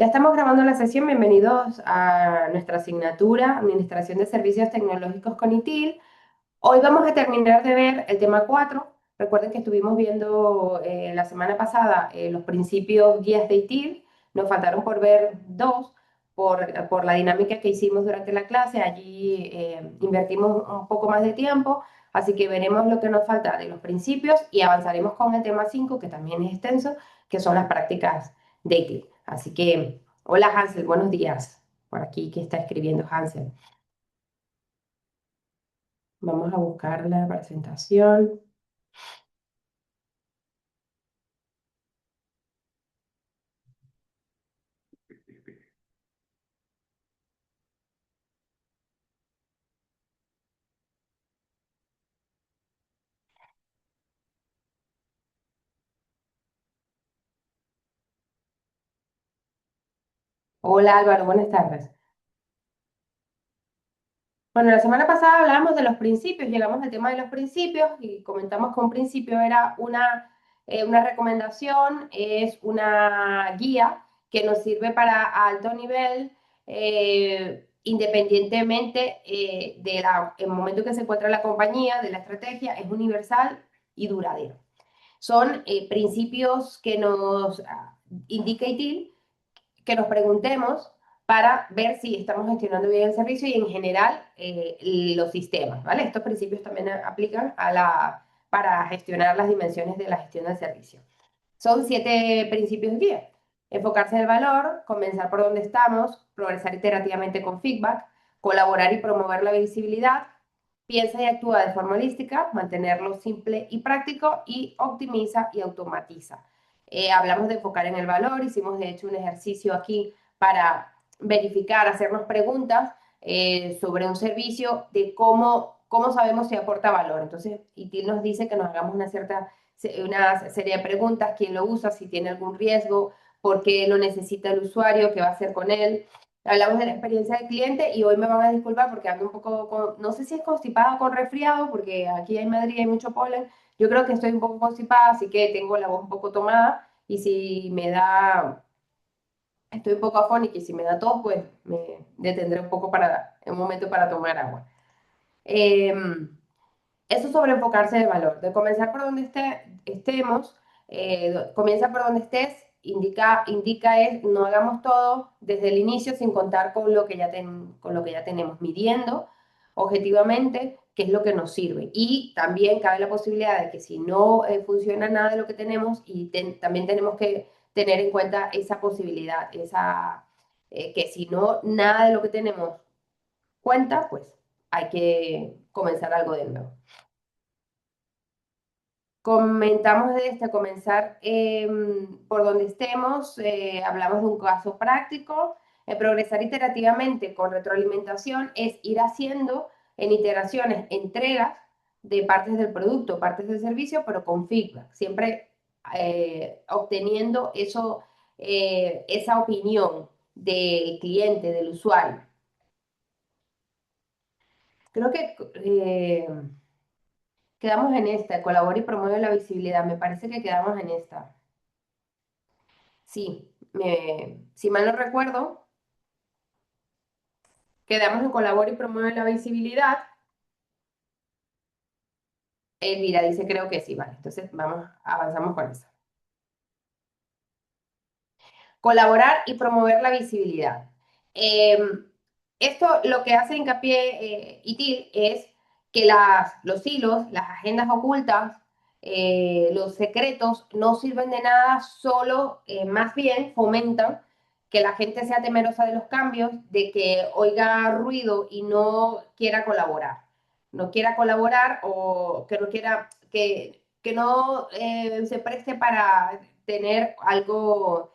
Ya estamos grabando la sesión. Bienvenidos a nuestra asignatura Administración de Servicios Tecnológicos con ITIL. Hoy vamos a terminar de ver el tema 4. Recuerden que estuvimos viendo la semana pasada los principios guías de ITIL. Nos faltaron por ver dos por la dinámica que hicimos durante la clase. Allí invertimos un poco más de tiempo, así que veremos lo que nos falta de los principios y avanzaremos con el tema 5, que también es extenso, que son las prácticas de ITIL. Así que, hola Hansel, buenos días. Por aquí que está escribiendo Hansel. Vamos a buscar la presentación. Hola Álvaro, buenas tardes. Bueno, la semana pasada hablamos de los principios, llegamos al tema de los principios y comentamos que un principio era una recomendación, es una guía que nos sirve para alto nivel, independientemente el momento que se encuentra la compañía, de la estrategia, es universal y duradero. Son principios que nos indica ITIL, que nos preguntemos para ver si estamos gestionando bien el servicio y en general los sistemas, ¿vale? Estos principios también aplican para gestionar las dimensiones de la gestión del servicio. Son 7 principios guía. Enfocarse en el valor, comenzar por donde estamos, progresar iterativamente con feedback, colaborar y promover la visibilidad, piensa y actúa de forma holística, mantenerlo simple y práctico y optimiza y automatiza. Hablamos de enfocar en el valor, hicimos de hecho un ejercicio aquí para verificar, hacernos preguntas sobre un servicio de cómo sabemos si aporta valor. Entonces, ITIL nos dice que nos hagamos una serie de preguntas: quién lo usa, si tiene algún riesgo, por qué lo necesita el usuario, qué va a hacer con él. Hablamos de la experiencia del cliente y hoy me van a disculpar porque ando un poco, no sé si es constipada o con resfriado, porque aquí en Madrid hay mucho polen. Yo creo que estoy un poco constipada, así que tengo la voz un poco tomada y si me da, estoy un poco afónica y si me da tos, pues me detendré un momento para tomar agua. Em, Eso sobre enfocarse de valor, de comenzar por donde estemos, comienza por donde estés, indica es no hagamos todo desde el inicio sin contar con lo que ya tenemos, midiendo objetivamente qué es lo que nos sirve. Y también cabe la posibilidad de que si no funciona nada de lo que tenemos, también tenemos que tener en cuenta esa posibilidad, que si no nada de lo que tenemos cuenta, pues hay que comenzar algo de nuevo. Comentamos de comenzar por donde estemos, hablamos de un caso práctico. Progresar iterativamente con retroalimentación es ir haciendo en iteraciones entregas de partes del producto, partes del servicio, pero con feedback, siempre obteniendo esa opinión del cliente, del usuario. Creo que quedamos en esta: colabora y promueve la visibilidad. Me parece que quedamos en esta. Sí, si mal no recuerdo, quedamos en colabora y promueve la visibilidad. Elvira dice creo que sí, vale. Entonces avanzamos con eso. Colaborar y promover la visibilidad. Eh, Esto lo que hace hincapié ITIL es que los hilos, las agendas ocultas, los secretos no sirven de nada, solo más bien fomentan que la gente sea temerosa de los cambios, de que oiga ruido y no quiera colaborar. No quiera colaborar o que no quiera, que no se preste para tener algo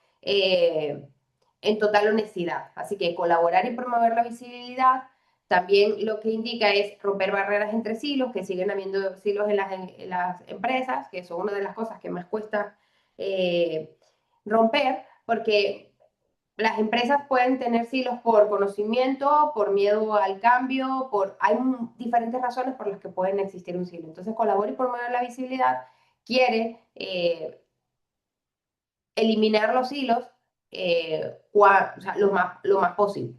en total honestidad. Así que colaborar y promover la visibilidad también lo que indica es romper barreras entre silos, que siguen habiendo silos en las empresas, que son una de las cosas que más cuesta eh, romper, porque las empresas pueden tener silos por conocimiento, por miedo al cambio, hay diferentes razones por las que pueden existir un silo. Entonces, colaborar y promover la visibilidad quiere eliminar los hilos o sea, lo más posible.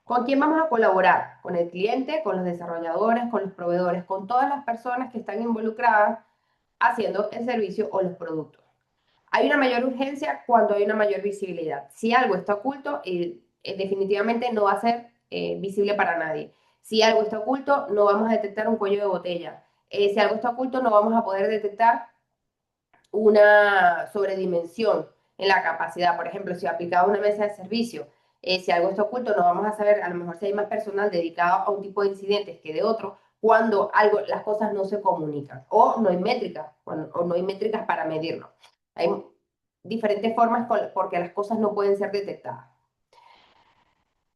¿Con quién vamos a colaborar? Con el cliente, con los desarrolladores, con los proveedores, con todas las personas que están involucradas haciendo el servicio o los productos. Hay una mayor urgencia cuando hay una mayor visibilidad. Si algo está oculto, definitivamente no va a ser visible para nadie. Si algo está oculto, no vamos a detectar un cuello de botella. Si algo está oculto, no vamos a poder detectar una sobredimensión en la capacidad. Por ejemplo, si aplicado una mesa de servicio, si algo está oculto, no vamos a saber, a lo mejor si hay más personal dedicado a un tipo de incidentes que de otro, cuando algo, las cosas no se comunican o no hay métricas, o no hay métricas para medirlo. Hay diferentes formas porque las cosas no pueden ser detectadas.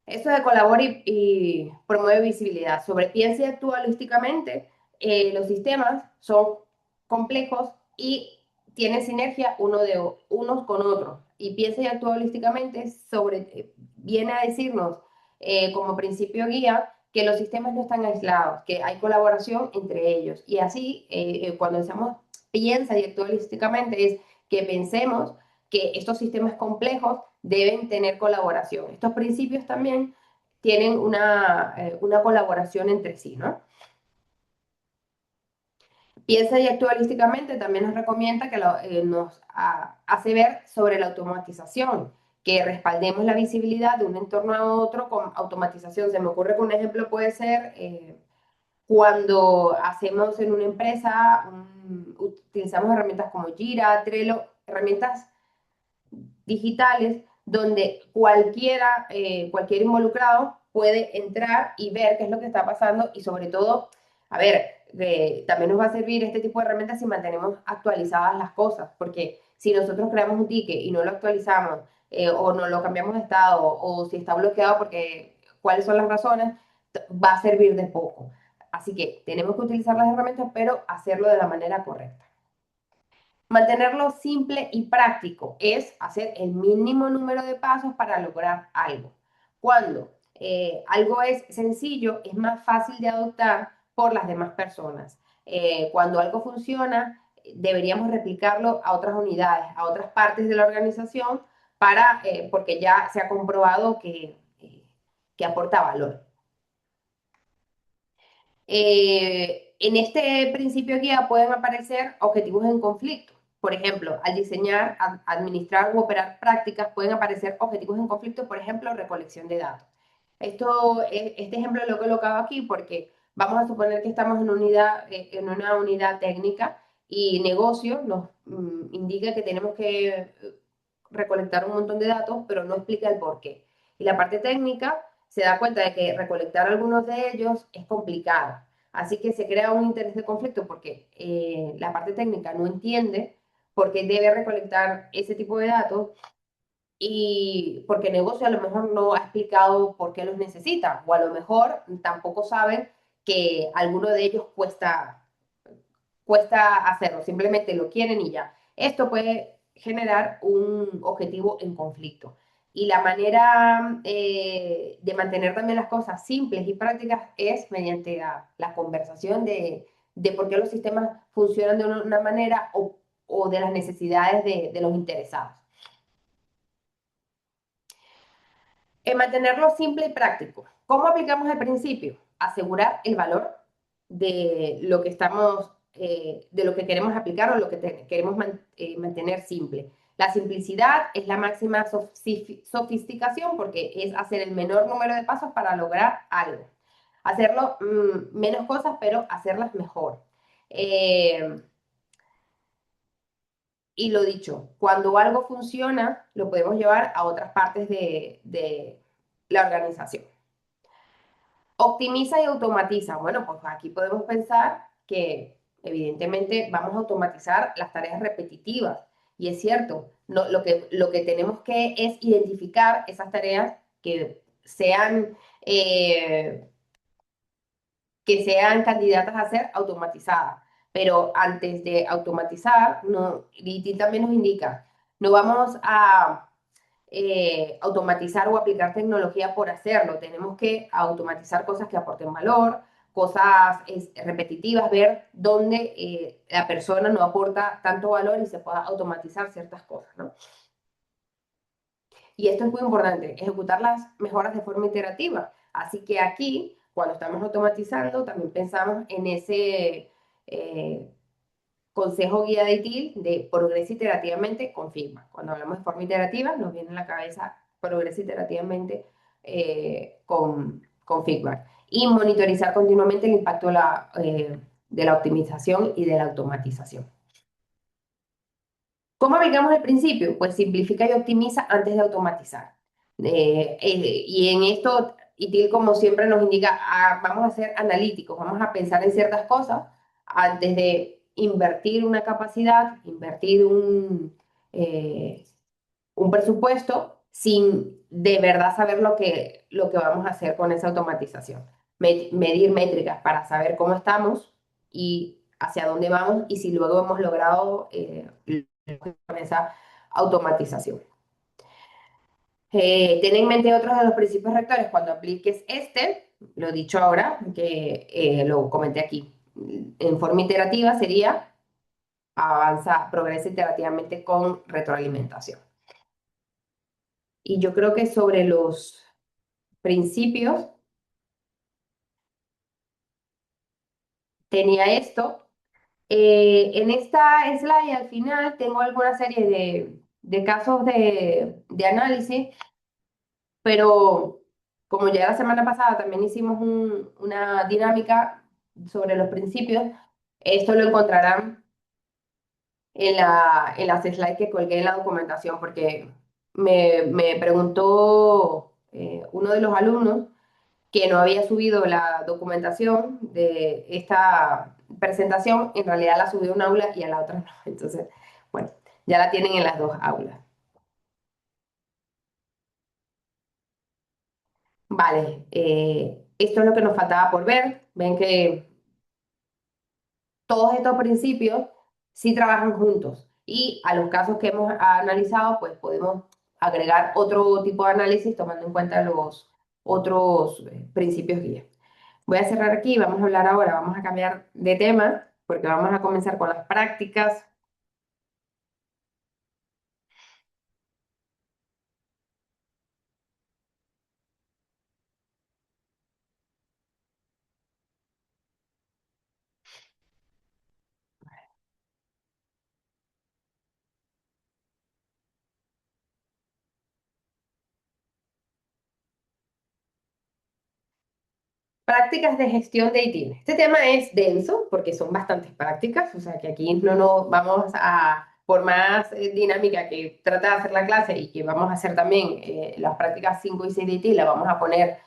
Eso de colabora y promueve visibilidad. Sobre piensa y actúa holísticamente, los sistemas son complejos y tienen sinergia unos con otros. Y piensa y actúa holísticamente viene a decirnos como principio guía que los sistemas no están aislados, que hay colaboración entre ellos. Y así, cuando decimos piensa y actúa holísticamente, es que pensemos que estos sistemas complejos deben tener colaboración. Estos principios también tienen una colaboración entre sí, ¿no? Piensa y actúa holísticamente también nos recomienda que hace ver sobre la automatización, que respaldemos la visibilidad de un entorno a otro con automatización. Se me ocurre que un ejemplo puede ser cuando hacemos en una empresa, utilizamos herramientas como Jira, Trello, herramientas digitales donde cualquier involucrado puede entrar y ver qué es lo que está pasando y sobre todo, a ver, también nos va a servir este tipo de herramientas si mantenemos actualizadas las cosas, porque si nosotros creamos un ticket y no lo actualizamos o no lo cambiamos de estado o si está bloqueado porque cuáles son las razones, va a servir de poco. Así que tenemos que utilizar las herramientas, pero hacerlo de la manera correcta. Mantenerlo simple y práctico es hacer el mínimo número de pasos para lograr algo. Cuando algo es sencillo, es más fácil de adoptar por las demás personas. Cuando algo funciona, deberíamos replicarlo a otras unidades, a otras partes de la organización, porque ya se ha comprobado que aporta valor. En este principio guía pueden aparecer objetivos en conflicto. Por ejemplo, al diseñar, administrar u operar prácticas pueden aparecer objetivos en conflicto, por ejemplo, recolección de datos. Este ejemplo lo he colocado aquí porque vamos a suponer que estamos en una unidad técnica y negocio nos indica que tenemos que recolectar un montón de datos, pero no explica el por qué. Y la parte técnica se da cuenta de que recolectar algunos de ellos es complicado. Así que se crea un interés de conflicto porque la parte técnica no entiende por qué debe recolectar ese tipo de datos y porque el negocio a lo mejor no ha explicado por qué los necesita o a lo mejor tampoco saben que alguno de ellos cuesta hacerlo, simplemente lo quieren y ya. Esto puede generar un objetivo en conflicto. Y la manera de mantener también las cosas simples y prácticas es mediante la conversación de por qué los sistemas funcionan de una manera o de las necesidades de los interesados. Mantenerlo simple y práctico. ¿Cómo aplicamos el principio? Asegurar el valor de lo que de lo que queremos aplicar o lo que queremos mantener simple. La simplicidad es la máxima sofisticación porque es hacer el menor número de pasos para lograr algo. Hacerlo menos cosas, pero hacerlas mejor. Y lo dicho, cuando algo funciona, lo podemos llevar a otras partes de la organización. Optimiza y automatiza. Bueno, pues aquí podemos pensar que evidentemente vamos a automatizar las tareas repetitivas. Y es cierto, no, lo que tenemos que es identificar esas tareas eh, que sean candidatas a ser automatizadas. Pero antes de automatizar, LinkedIn también nos indica, no vamos a automatizar o aplicar tecnología por hacerlo. Tenemos que automatizar cosas que aporten valor, cosas repetitivas, ver dónde la persona no aporta tanto valor y se pueda automatizar ciertas cosas, ¿no? Y esto es muy importante, ejecutar las mejoras de forma iterativa. Así que aquí, cuando estamos automatizando, también pensamos en ese consejo guía de ITIL de progresa iterativamente con Figma. Cuando hablamos de forma iterativa, nos viene a la cabeza progresa iterativamente con Figma. Y monitorizar continuamente el impacto de la optimización y de la automatización. ¿Cómo aplicamos el principio? Pues simplifica y optimiza antes de automatizar. Y en esto, ITIL como siempre nos indica, vamos a ser analíticos, vamos a pensar en ciertas cosas antes de invertir una capacidad, invertir un presupuesto sin de verdad saber lo que vamos a hacer con esa automatización. Medir métricas para saber cómo estamos y hacia dónde vamos y si luego hemos logrado con esa automatización. Ten en mente otros de los principios rectores cuando apliques este, lo he dicho ahora, que lo comenté aquí. En forma iterativa sería avanza, progresa iterativamente con retroalimentación. Y yo creo que sobre los principios tenía esto. En esta slide al final tengo alguna serie de casos de análisis, pero como ya la semana pasada también hicimos una dinámica sobre los principios, esto lo encontrarán en las slides que colgué en la documentación, porque me preguntó uno de los alumnos que no había subido la documentación de esta presentación, en realidad la subió a una aula y a la otra no. Entonces, bueno, ya la tienen en las dos aulas. Vale, esto es lo que nos faltaba por ver. Ven que todos estos principios sí trabajan juntos y a los casos que hemos analizado, pues podemos agregar otro tipo de análisis tomando en cuenta los otros principios guía. Voy a cerrar aquí, vamos a hablar ahora, vamos a cambiar de tema porque vamos a comenzar con las prácticas. Prácticas de gestión de ITIL. Este tema es denso porque son bastantes prácticas, o sea que aquí no nos vamos a, por más dinámica que trata de hacer la clase y que vamos a hacer también las prácticas 5 y 6 de ITIL, la vamos a poner,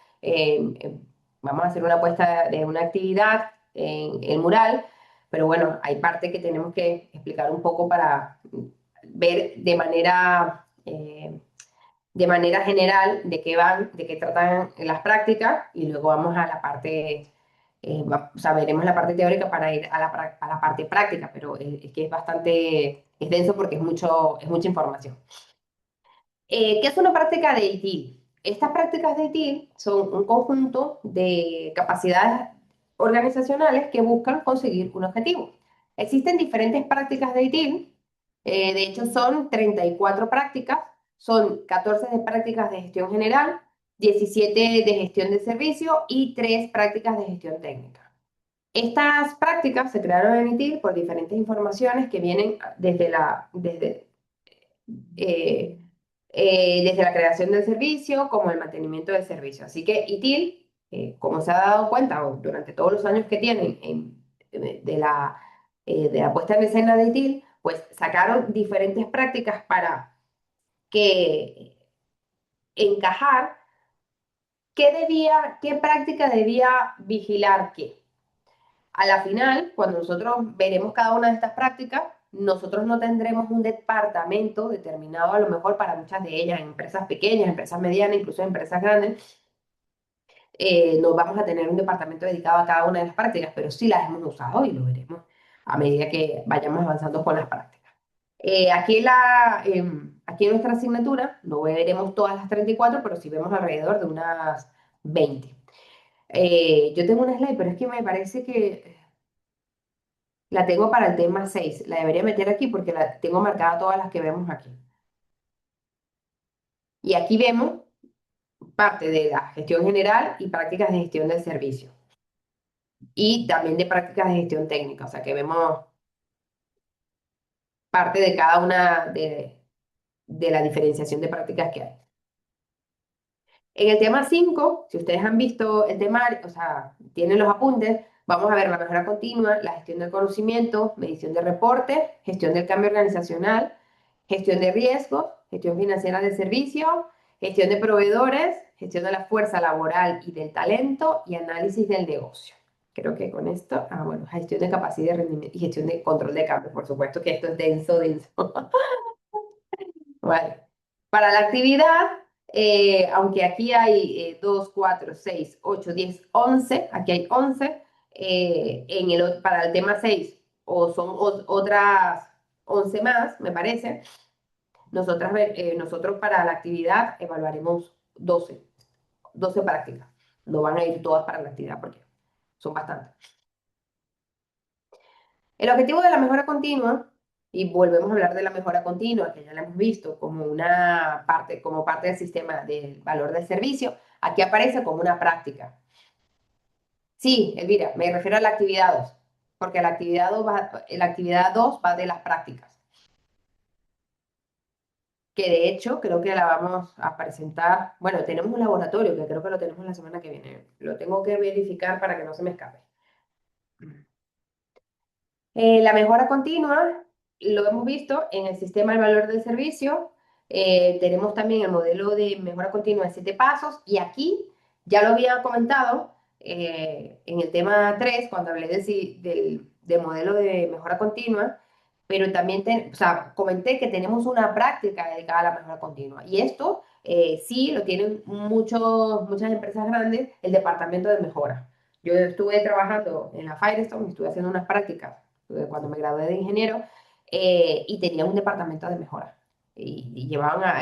vamos a hacer una puesta de una actividad en el mural, pero bueno, hay parte que tenemos que explicar un poco para ver de manera general de qué van, de qué tratan las prácticas y luego vamos a la parte, o sea, veremos la parte teórica para ir a a la parte práctica, pero es que es bastante, es denso porque es mucha información. ¿Qué es una práctica de ITIL? Estas prácticas de ITIL son un conjunto de capacidades organizacionales que buscan conseguir un objetivo. Existen diferentes prácticas de ITIL, de hecho son 34 prácticas, son 14 de prácticas de gestión general, 17 de gestión de servicio y 3 prácticas de gestión técnica. Estas prácticas se crearon en ITIL por diferentes informaciones que vienen eh, desde la creación del servicio como el mantenimiento del servicio. Así que ITIL, como se ha dado cuenta durante todos los años que tienen de la puesta en escena de ITIL, pues sacaron diferentes prácticas para que encajar qué práctica debía vigilar qué. A la final, cuando nosotros veremos cada una de estas prácticas, nosotros no tendremos un departamento determinado, a lo mejor para muchas de ellas, en empresas pequeñas, empresas medianas, incluso en empresas grandes, no vamos a tener un departamento dedicado a cada una de las prácticas, pero sí las hemos usado y lo veremos a medida que vayamos avanzando con las prácticas. Aquí en nuestra asignatura no veremos todas las 34, pero sí vemos alrededor de unas 20. Yo tengo una slide, pero es que me parece que la tengo para el tema 6. La debería meter aquí porque la tengo marcada todas las que vemos aquí. Y aquí vemos parte de la gestión general y prácticas de gestión del servicio. Y también de prácticas de gestión técnica, o sea que vemos parte de cada una de la diferenciación de prácticas que hay. En el tema 5, si ustedes han visto el temario, o sea, tienen los apuntes, vamos a ver la mejora continua, la gestión del conocimiento, medición de reportes, gestión del cambio organizacional, gestión de riesgos, gestión financiera del servicio, gestión de proveedores, gestión de la fuerza laboral y del talento y análisis del negocio. Creo que con esto, bueno, gestión de capacidad de rendimiento y gestión de control de cambios, por supuesto que esto es denso, denso. Vale. Para la actividad, aunque aquí hay 2, 4, 6, 8, 10, 11, aquí hay 11, para el tema 6, o son otras 11 más, me parece, nosotros para la actividad evaluaremos 12 prácticas. No van a ir todas para la actividad porque son bastantes. El objetivo de la mejora continua, y volvemos a hablar de la mejora continua, que ya la hemos visto como parte del sistema del valor del servicio, aquí aparece como una práctica. Sí, Elvira, me refiero a la actividad 2, porque la actividad 2 va de las prácticas, que de hecho creo que la vamos a presentar, bueno, tenemos un laboratorio que creo que lo tenemos la semana que viene, lo tengo que verificar para que no se me escape. La mejora continua lo hemos visto en el sistema del valor del servicio. Tenemos también el modelo de mejora continua de 7 pasos y aquí ya lo había comentado en el tema 3 cuando hablé del modelo de mejora continua, pero también o sea, comenté que tenemos una práctica dedicada a la mejora continua y esto sí lo tienen muchas empresas grandes, el departamento de mejora. Yo estuve trabajando en la Firestone, estuve haciendo unas prácticas cuando me gradué de ingeniero, y tenían un departamento de mejora. Y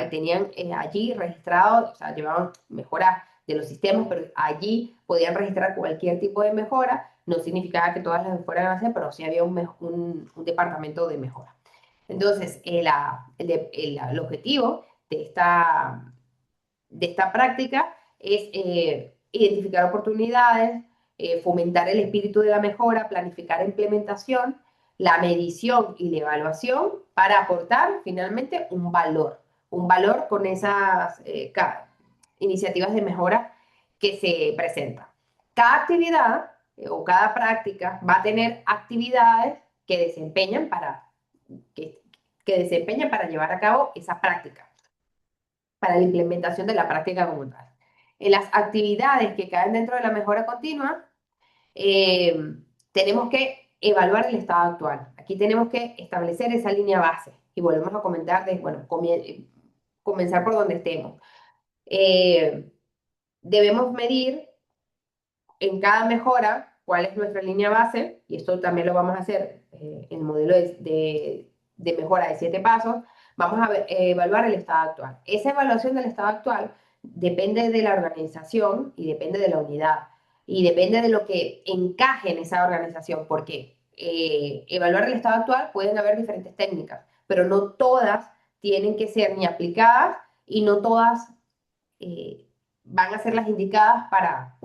tenían allí registrado, o sea, llevaban mejoras de los sistemas, pero allí podían registrar cualquier tipo de mejora. No significaba que todas las fueran a hacer, pero sí había un departamento de mejora. Entonces, el objetivo de esta práctica es identificar oportunidades, fomentar el espíritu de la mejora, planificar la implementación, la medición y la evaluación para aportar finalmente un valor con esas iniciativas de mejora que se presentan. Cada actividad o cada práctica va a tener actividades que desempeñan que, que desempeñan para llevar a cabo esa práctica para la implementación de la práctica como tal. En las actividades que caen dentro de la mejora continua, eh, tenemos que evaluar el estado actual. Aquí tenemos que establecer esa línea base y volvemos a comentar bueno, comenzar por donde estemos. Debemos medir en cada mejora cuál es nuestra línea base, y esto también lo vamos a hacer en el modelo de mejora de 7 pasos. Vamos a evaluar el estado actual. Esa evaluación del estado actual depende de la organización y depende de la unidad y depende de lo que encaje en esa organización, porque evaluar el estado actual pueden haber diferentes técnicas, pero no todas tienen que ser ni aplicadas y no todas van a ser las indicadas para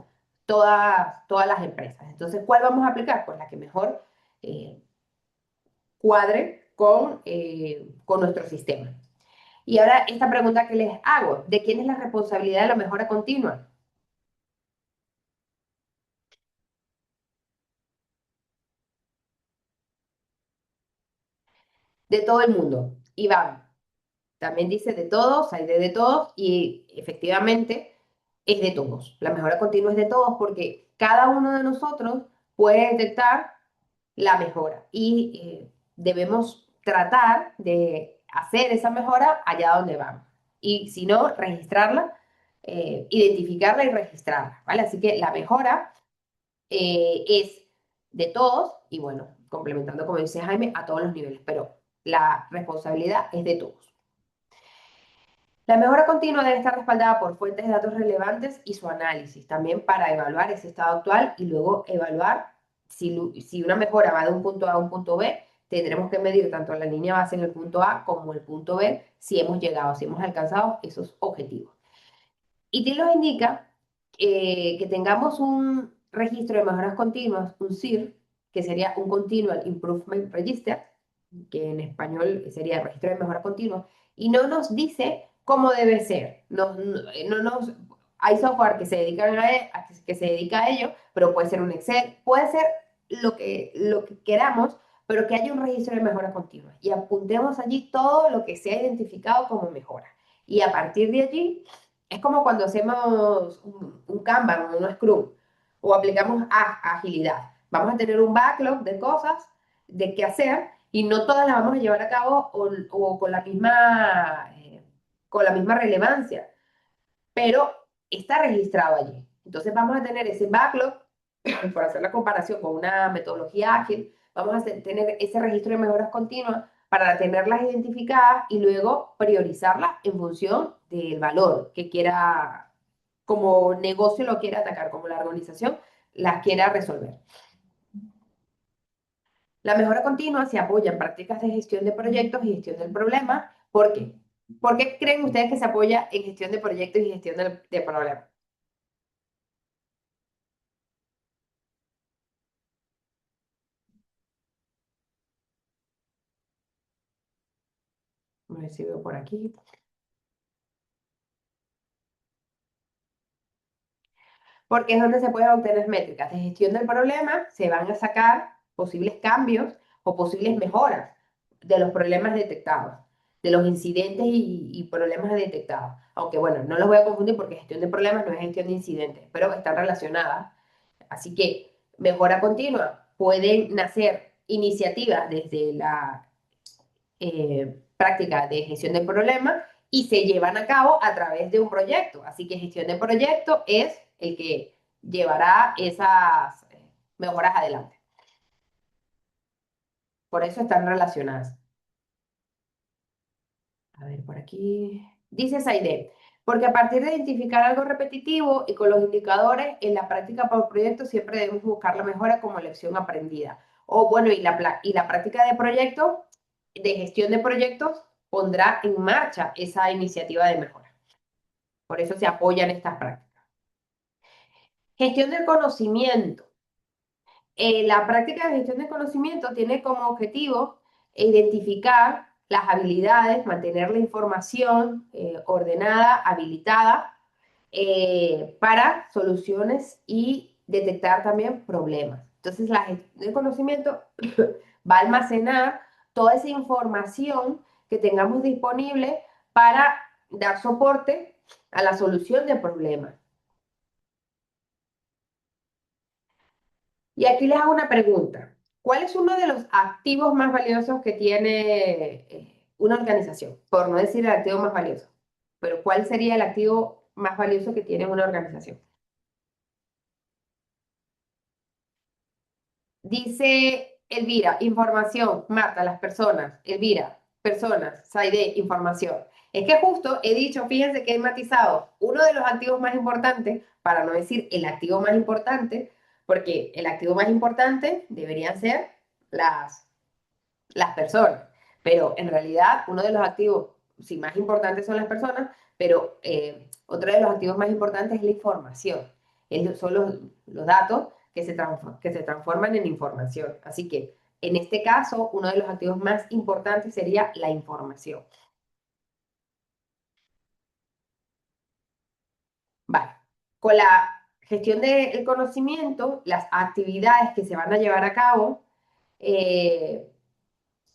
todas las empresas. Entonces, ¿cuál vamos a aplicar? Pues la que mejor eh, cuadre con nuestro sistema. Y ahora esta pregunta que les hago, ¿de quién es la responsabilidad de la mejora continua? De todo el mundo. Iván también dice de todos, hay de todos, y efectivamente es de todos. La mejora continua es de todos porque cada uno de nosotros puede detectar la mejora y debemos tratar de hacer esa mejora allá donde vamos. Y si no, registrarla, identificarla y registrarla, ¿vale? Así que la mejora es de todos y bueno, complementando como dice Jaime, a todos los niveles, pero la responsabilidad es de todos. La mejora continua debe estar respaldada por fuentes de datos relevantes y su análisis, también para evaluar ese estado actual y luego evaluar si una mejora va de un punto A a un punto B, tendremos que medir tanto la línea base en el punto A como el punto B si hemos llegado, si hemos alcanzado esos objetivos. Y te lo indica que tengamos un registro de mejoras continuas, un CIR, que sería un Continual Improvement Register, que en español sería registro de mejora continua, y no nos dice cómo debe ser. Hay software que se dedican que se dedica a ello, pero puede ser un Excel, puede ser lo que queramos, pero que haya un registro de mejora continua. Y apuntemos allí todo lo que se ha identificado como mejora. Y a partir de allí, es como cuando hacemos un Kanban o un Scrum, o aplicamos agilidad. Vamos a tener un backlog de cosas, de qué hacer, y no todas las vamos a llevar a cabo o con la misma relevancia, pero está registrado allí. Entonces vamos a tener ese backlog, por hacer la comparación con una metodología ágil, vamos a tener ese registro de mejoras continuas para tenerlas identificadas y luego priorizarlas en función del valor que quiera, como negocio lo quiera atacar, como la organización las quiera resolver. La mejora continua se apoya en prácticas de gestión de proyectos y gestión del problema. ¿Por qué? ¿Por qué creen ustedes que se apoya en gestión de proyectos y gestión de problemas? A ver si veo por aquí. Porque es donde se pueden obtener métricas de gestión del problema, se van a sacar posibles cambios o posibles mejoras de los problemas detectados, de los incidentes y problemas detectados. Aunque bueno, no los voy a confundir porque gestión de problemas no es gestión de incidentes, pero están relacionadas. Así que mejora continua. Pueden nacer iniciativas desde la práctica de gestión de problemas y se llevan a cabo a través de un proyecto. Así que gestión de proyecto es el que llevará esas mejoras adelante. Por eso están relacionadas. A ver, por aquí. Dice Saide, porque a partir de identificar algo repetitivo y con los indicadores en la práctica por proyecto siempre debemos buscar la mejora como lección aprendida. O bueno, y la práctica de proyectos, de gestión de proyectos, pondrá en marcha esa iniciativa de mejora. Por eso se apoyan estas prácticas. Gestión del conocimiento. La práctica de gestión del conocimiento tiene como objetivo identificar las habilidades, mantener la información ordenada, habilitada para soluciones y detectar también problemas. Entonces, la gestión del conocimiento va a almacenar toda esa información que tengamos disponible para dar soporte a la solución de problemas. Y aquí les hago una pregunta. ¿Cuál es uno de los activos más valiosos que tiene una organización? Por no decir el activo más valioso, pero ¿cuál sería el activo más valioso que tiene una organización? Dice Elvira, información. Marta, las personas. Elvira, personas. Saide, información. Es que justo he dicho, fíjense que he matizado uno de los activos más importantes, para no decir el activo más importante, porque el activo más importante deberían ser las las personas. Pero en realidad, uno de los activos, sí, más importantes son las personas, pero otro de los activos más importantes es la información. Son los datos que se transforman en información. Así que, en este caso, uno de los activos más importantes sería la información. Vale. Con la gestión del conocimiento, las actividades que se van a llevar a cabo, eh,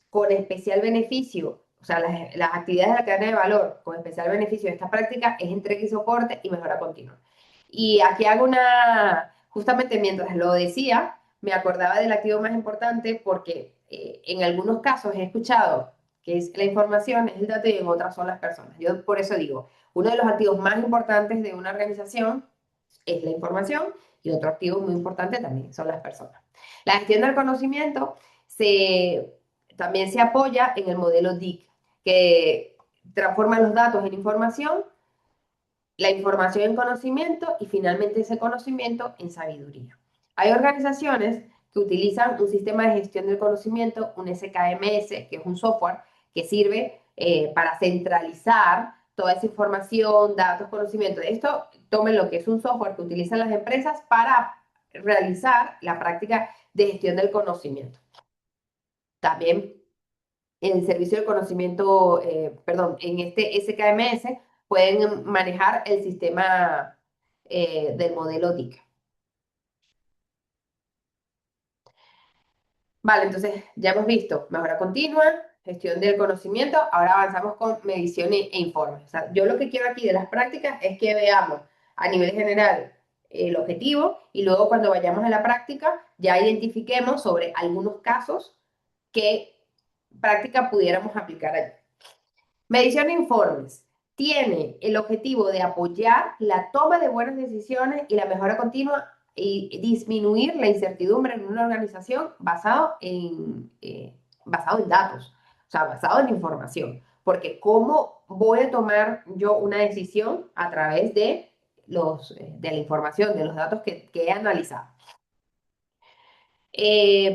con especial beneficio, o sea, las actividades de la cadena de valor con especial beneficio de esta práctica es entrega y soporte y mejora continua. Y aquí hago justamente mientras lo decía, me acordaba del activo más importante porque en algunos casos he escuchado que es la información, es el dato y en otras son las personas. Yo por eso digo, uno de los activos más importantes de una organización es la información y otro activo muy importante también son las personas. La gestión del conocimiento también se apoya en el modelo DIC, que transforma los datos en información, la información en conocimiento y finalmente ese conocimiento en sabiduría. Hay organizaciones que utilizan un sistema de gestión del conocimiento, un SKMS, que es un software que sirve para centralizar toda esa información, datos, conocimiento. Esto tomen lo que es un software que utilizan las empresas para realizar la práctica de gestión del conocimiento. También en el servicio del conocimiento, perdón, en este SKMS pueden manejar el sistema del modelo TIC. Vale, entonces ya hemos visto mejora continua, gestión del conocimiento, ahora avanzamos con medición e informes. O sea, yo lo que quiero aquí de las prácticas es que veamos a nivel general el objetivo y luego cuando vayamos a la práctica ya identifiquemos sobre algunos casos que práctica pudiéramos aplicar allí. Medición de informes. Tiene el objetivo de apoyar la toma de buenas decisiones y la mejora continua y disminuir la incertidumbre en una organización basado en datos, o sea, basado en información. Porque ¿cómo voy a tomar yo una decisión a través de la información, de los datos que he analizado?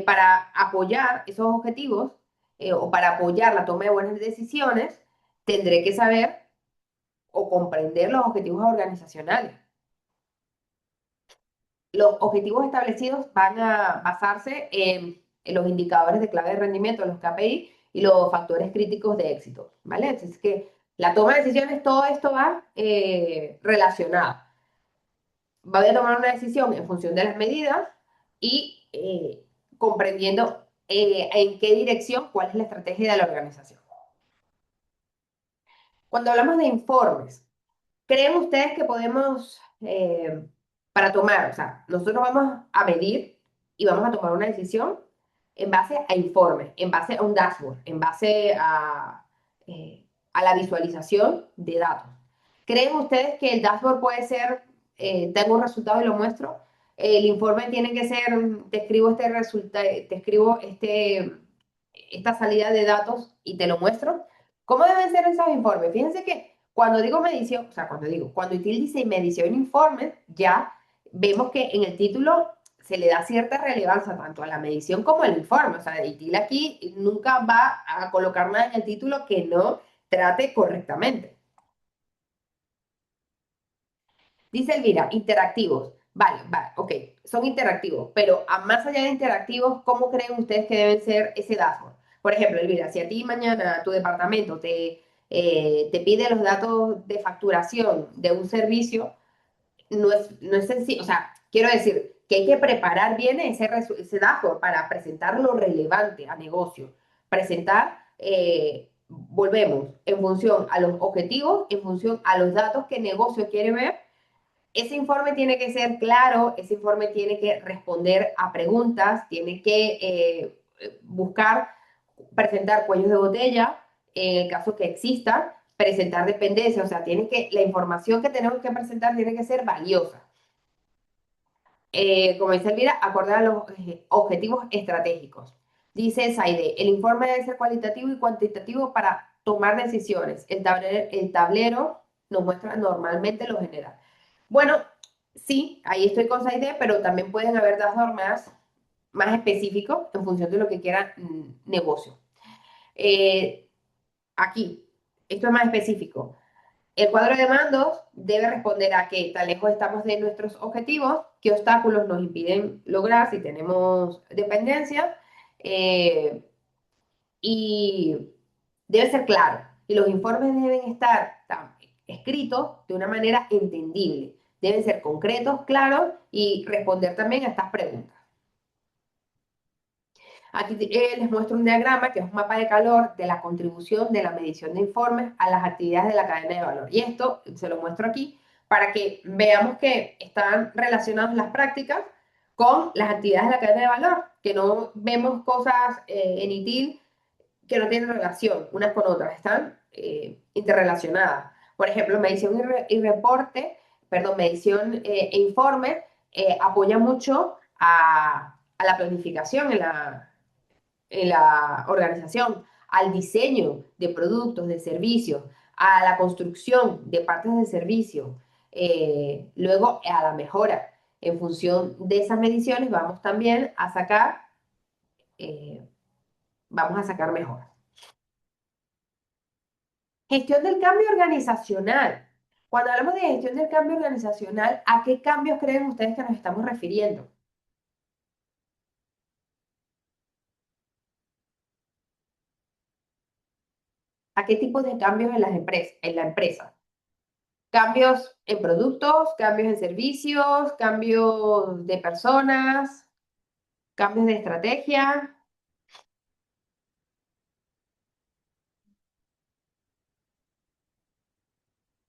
Para apoyar esos objetivos o para apoyar la toma de buenas decisiones, tendré que saber o comprender los objetivos organizacionales. Los objetivos establecidos van a basarse en los indicadores de clave de rendimiento, los KPI, y los factores críticos de éxito, ¿vale? Así es que la toma de decisiones, todo esto va relacionado. Voy a tomar una decisión en función de las medidas y comprendiendo en qué dirección, cuál es la estrategia de la organización. Cuando hablamos de informes, ¿creen ustedes que podemos, para tomar, o sea, nosotros vamos a medir y vamos a tomar una decisión en base a informes, en base a un dashboard, en base a la visualización de datos? ¿Creen ustedes que el dashboard puede ser, tengo un resultado y lo muestro? El informe tiene que ser, te escribo este resultado, te escribo esta salida de datos y te lo muestro. ¿Cómo deben ser esos informes? Fíjense que cuando digo medición, o sea, cuando ITIL dice medición informes, ya vemos que en el título se le da cierta relevancia tanto a la medición como al informe. O sea, ITIL aquí nunca va a colocar nada en el título que no trate correctamente. Dice Elvira, interactivos. Vale, vale, ok, son interactivos, pero a más allá de interactivos, ¿cómo creen ustedes que deben ser ese dashboard? Por ejemplo, Elvira, si a ti mañana tu departamento te pide los datos de facturación de un servicio, no es sencillo, o sea, quiero decir que hay que preparar bien ese dashboard para presentar lo relevante a negocio, presentar, volvemos, en función a los objetivos, en función a los datos que el negocio quiere ver. Ese informe tiene que ser claro, ese informe tiene que responder a preguntas, tiene que buscar, presentar cuellos de botella, en el caso que exista, presentar dependencia, o sea, la información que tenemos que presentar tiene que ser valiosa. Como dice Elvira, acorde a los objetivos estratégicos. Dice Saide, el informe debe ser cualitativo y cuantitativo para tomar decisiones. El tablero nos muestra normalmente lo general. Bueno, sí, ahí estoy con Saide, pero también pueden haber dashboards más específicos en función de lo que quiera negocio. Aquí, esto es más específico. El cuadro de mandos debe responder a qué tan lejos estamos de nuestros objetivos, qué obstáculos nos impiden lograr si tenemos dependencia, eh, y debe ser claro. Y los informes deben estar escritos de una manera entendible. Deben ser concretos, claros y responder también a estas preguntas. Aquí les muestro un diagrama que es un mapa de calor de la contribución de la medición de informes a las actividades de la cadena de valor. Y esto se lo muestro aquí para que veamos que están relacionadas las prácticas con las actividades de la cadena de valor, que no vemos cosas en ITIL que no tienen relación unas con otras, están interrelacionadas. Por ejemplo, medición y reporte, perdón, medición e informe apoya mucho a la planificación en la organización, al diseño de productos, de servicios, a la construcción de partes de servicio, luego a la mejora. En función de esas mediciones vamos también a sacar, eh, vamos a sacar mejoras. Gestión del cambio organizacional. Cuando hablamos de gestión del cambio organizacional, ¿a qué cambios creen ustedes que nos estamos refiriendo? ¿A qué tipo de cambios en las empresas, en la empresa? Cambios en productos, cambios en servicios, cambios de personas, cambios de estrategia.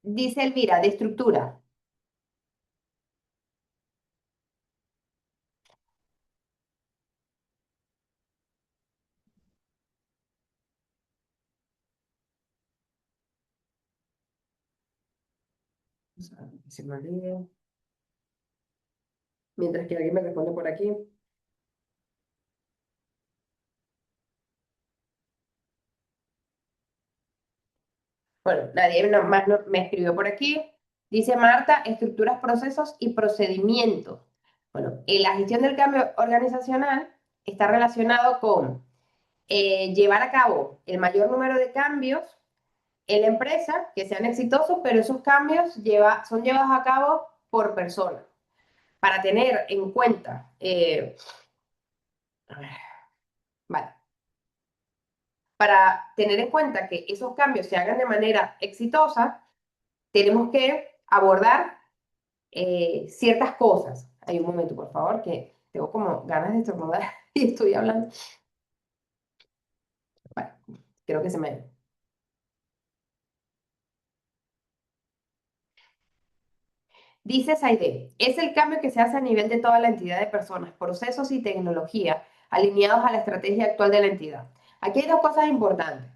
Dice Elvira, de estructura. O sea, que se me olvide. Mientras que alguien me responde por aquí. Bueno, nadie más me escribió por aquí. Dice Marta, estructuras, procesos y procedimientos. Bueno, la gestión del cambio organizacional está relacionado con llevar a cabo el mayor número de cambios en la empresa que sean exitosos, pero esos cambios son llevados a cabo por persona. Para tener en cuenta, a ver, vale, para tener en cuenta que esos cambios se hagan de manera exitosa, tenemos que abordar ciertas cosas. Hay un momento, por favor, que tengo como ganas de estornudar y estoy hablando. Vale, creo que se me... Dice Saide, es el cambio que se hace a nivel de toda la entidad de personas, procesos y tecnología alineados a la estrategia actual de la entidad. Aquí hay dos cosas importantes.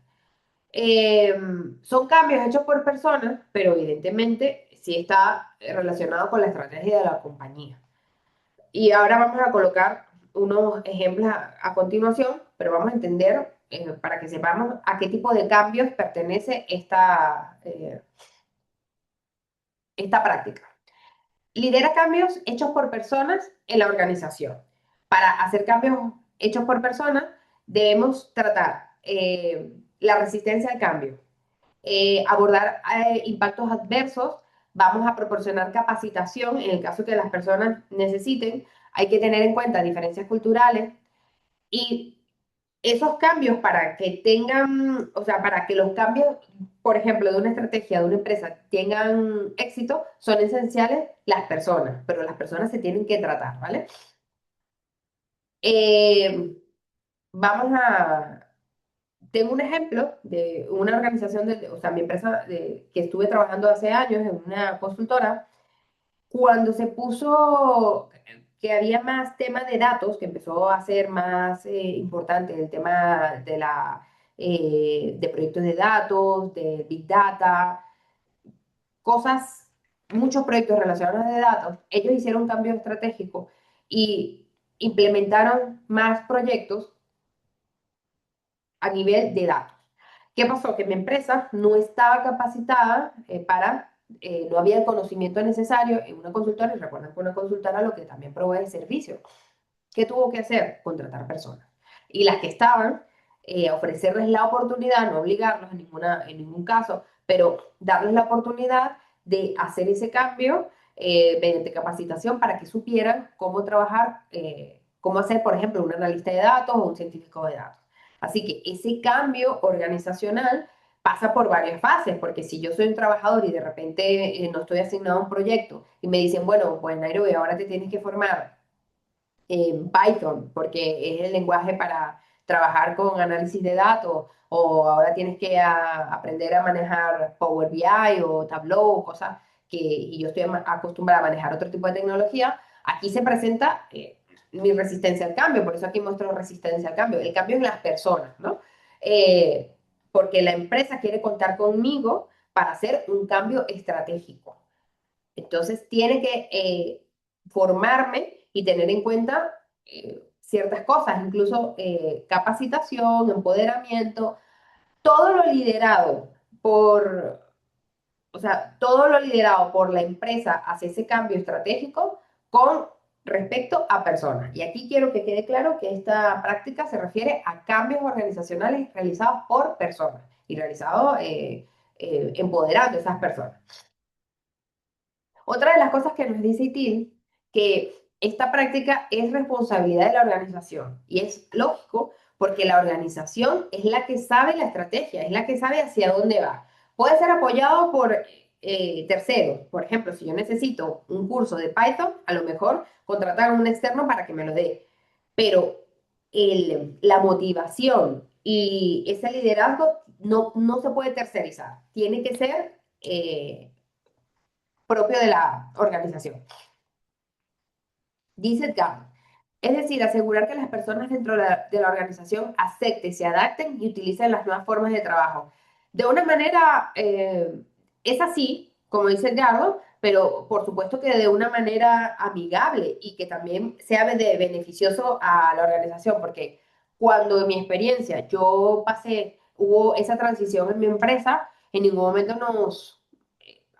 Eh, Son cambios hechos por personas, pero evidentemente sí está relacionado con la estrategia de la compañía. Y ahora vamos a colocar unos ejemplos a continuación, pero vamos a entender para que sepamos a qué tipo de cambios pertenece esta práctica. Lidera cambios hechos por personas en la organización. Para hacer cambios hechos por personas, debemos tratar la resistencia al cambio, abordar impactos adversos, vamos a proporcionar capacitación en el caso que las personas necesiten, hay que tener en cuenta diferencias culturales y esos cambios para que tengan, o sea, para que los cambios, por ejemplo, de una estrategia de una empresa tengan éxito, son esenciales las personas, pero las personas se tienen que tratar, ¿vale? Eh, Vamos a, tengo un ejemplo de una organización, o sea, mi empresa que estuve trabajando hace años en una consultora, cuando se puso que había más tema de datos, que empezó a ser más importante el tema de proyectos de datos, de Big Data, cosas, muchos proyectos relacionados de datos, ellos hicieron un cambio estratégico y implementaron más proyectos a nivel de datos. ¿Qué pasó? Que mi empresa no estaba capacitada no había el conocimiento necesario en una consultora, y recuerden que una consultora lo que también provee servicios. ¿Qué tuvo que hacer? Contratar personas. Y las que estaban, ofrecerles la oportunidad, no obligarlos en ningún caso, pero darles la oportunidad de hacer ese cambio mediante capacitación para que supieran cómo trabajar, cómo hacer, por ejemplo, un analista de datos o un científico de datos. Así que ese cambio organizacional pasa por varias fases, porque si yo soy un trabajador y de repente no estoy asignado a un proyecto y me dicen, bueno, pues Nairobi, ahora te tienes que formar en Python, porque es el lenguaje para trabajar con análisis de datos, o ahora tienes que aprender a manejar Power BI o Tableau, cosas y yo estoy acostumbrada a manejar otro tipo de tecnología, aquí se presenta mi resistencia al cambio, por eso aquí muestro resistencia al cambio, el cambio en las personas, ¿no? Porque la empresa quiere contar conmigo para hacer un cambio estratégico. Entonces, tiene que formarme y tener en cuenta ciertas cosas, incluso capacitación, empoderamiento, todo lo liderado o sea, todo lo liderado por la empresa hacia ese cambio estratégico con respecto a personas. Y aquí quiero que quede claro que esta práctica se refiere a cambios organizacionales realizados por personas y realizados empoderando a esas personas. Otra de las cosas que nos dice ITIL, que esta práctica es responsabilidad de la organización. Y es lógico porque la organización es la que sabe la estrategia, es la que sabe hacia dónde va. Puede ser apoyado por terceros. Por ejemplo, si yo necesito un curso de Python, a lo mejor contratar a un externo para que me lo dé. Pero la motivación y ese liderazgo no se puede tercerizar. Tiene que ser propio de la organización. Dice Gam. Es decir, asegurar que las personas dentro de la organización acepten, se adapten y utilicen las nuevas formas de trabajo. De una manera, es así, como dice Edgardo, pero por supuesto que de una manera amigable y que también sea de beneficioso a la organización, porque cuando en mi experiencia yo pasé, hubo esa transición en mi empresa, en ningún momento nos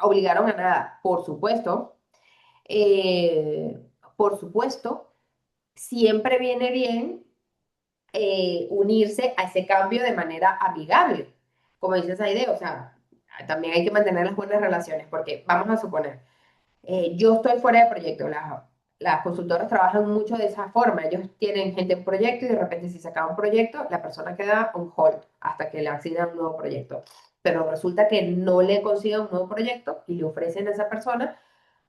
obligaron a nada, eh, por supuesto, siempre viene bien unirse a ese cambio de manera amigable. Como dice esa idea, o sea, también hay que mantener las buenas relaciones, porque vamos a suponer, yo estoy fuera de proyecto, las consultoras trabajan mucho de esa forma, ellos tienen gente en proyecto y de repente si se acaba un proyecto, la persona queda on hold hasta que le asignan un nuevo proyecto. Pero resulta que no le consiguen un nuevo proyecto y le ofrecen a esa persona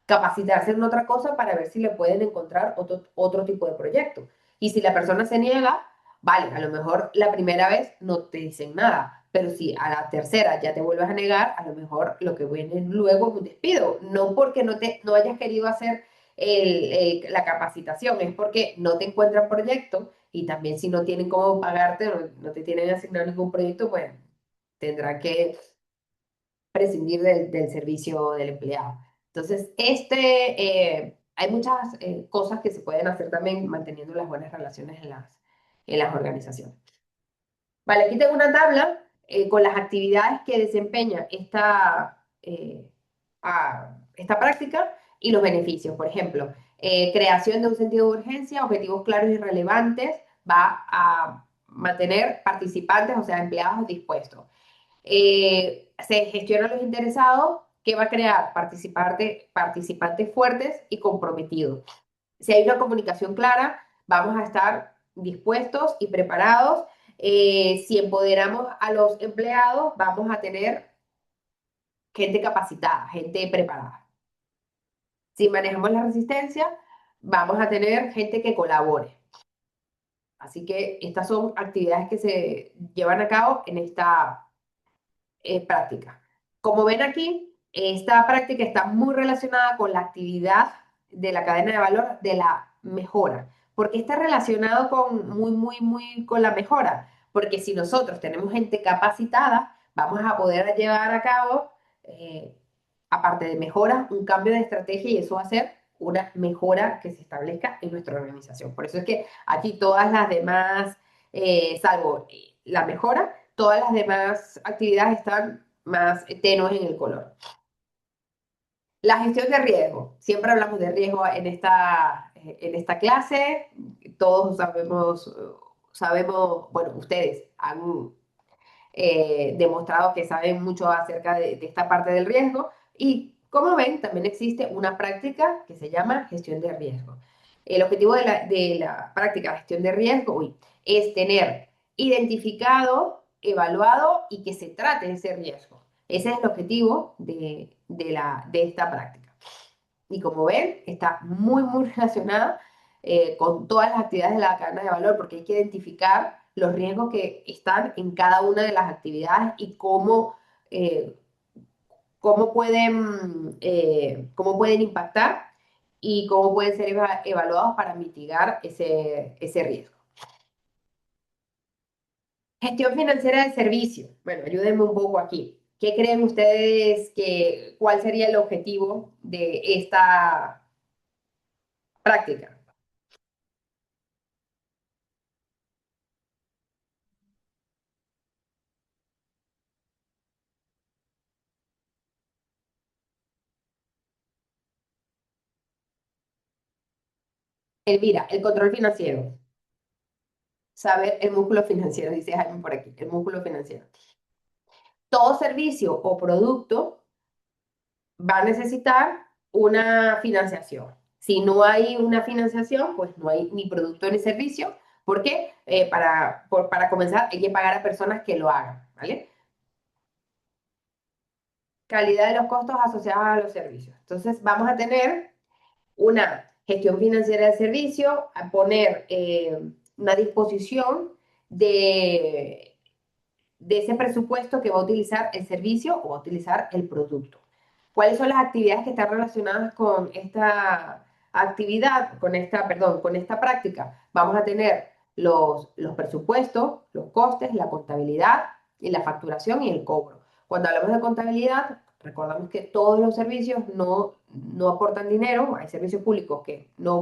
capacitarse en otra cosa para ver si le pueden encontrar otro tipo de proyecto. Y si la persona se niega, vale, a lo mejor la primera vez no te dicen nada, pero si a la tercera ya te vuelves a negar, a lo mejor lo que viene luego es un despido. No porque no hayas querido hacer la capacitación, es porque no te encuentran proyecto y también si no tienen cómo pagarte, no te tienen asignado ningún proyecto, pues tendrá que prescindir del servicio del empleado. Entonces, hay muchas cosas que se pueden hacer también manteniendo las buenas relaciones en las organizaciones. Vale, aquí tengo una tabla con las actividades que desempeña esta práctica y los beneficios. Por ejemplo, creación de un sentido de urgencia, objetivos claros y relevantes, va a mantener participantes, o sea, empleados dispuestos. Se gestiona a los interesados, que va a crear participantes fuertes y comprometidos. Si hay una comunicación clara, vamos a estar dispuestos y preparados. Si empoderamos a los empleados, vamos a tener gente capacitada, gente preparada. Si manejamos la resistencia, vamos a tener gente que colabore. Así que estas son actividades que se llevan a cabo en esta práctica. Como ven aquí, esta práctica está muy relacionada con la actividad de la cadena de valor de la mejora. ¿Por qué está relacionado con muy con la mejora? Porque si nosotros tenemos gente capacitada, vamos a poder llevar a cabo, aparte de mejoras, un cambio de estrategia y eso va a ser una mejora que se establezca en nuestra organización. Por eso es que aquí todas las demás, salvo la mejora, todas las demás actividades están más tenues en el color. La gestión de riesgo. Siempre hablamos de riesgo en esta clase. Todos sabemos, bueno, ustedes han demostrado que saben mucho acerca de esta parte del riesgo. Y como ven, también existe una práctica que se llama gestión de riesgo. El objetivo de la práctica de gestión de riesgo es tener identificado, evaluado y que se trate ese riesgo. Ese es el objetivo de esta práctica. Y como ven, está muy relacionada con todas las actividades de la cadena de valor, porque hay que identificar los riesgos que están en cada una de las actividades y eh, cómo pueden impactar y cómo pueden ser evaluados para mitigar ese riesgo. Gestión financiera del servicio. Bueno, ayúdenme un poco aquí. ¿Qué creen ustedes cuál sería el objetivo de esta práctica? Elvira, el control financiero. Saber el músculo financiero, dice Jaime por aquí, el músculo financiero. Todo servicio o producto va a necesitar una financiación. Si no hay una financiación, pues no hay ni producto ni servicio. ¿Por qué? Para comenzar, hay que pagar a personas que lo hagan, ¿vale? Calidad de los costos asociados a los servicios. Entonces, vamos a tener una gestión financiera del servicio, a poner una disposición de, de ese presupuesto que va a utilizar el servicio o va a utilizar el producto. ¿Cuáles son las actividades que están relacionadas con esta actividad, perdón, con esta práctica? Vamos a tener los presupuestos, los costes, la contabilidad y la facturación y el cobro. Cuando hablamos de contabilidad, recordamos que todos los servicios no aportan dinero, hay servicios públicos que no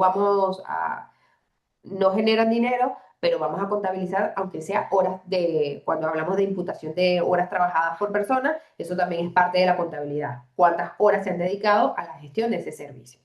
generan dinero, pero vamos a contabilizar, aunque sea cuando hablamos de imputación de horas trabajadas por persona, eso también es parte de la contabilidad. ¿Cuántas horas se han dedicado a la gestión de ese servicio?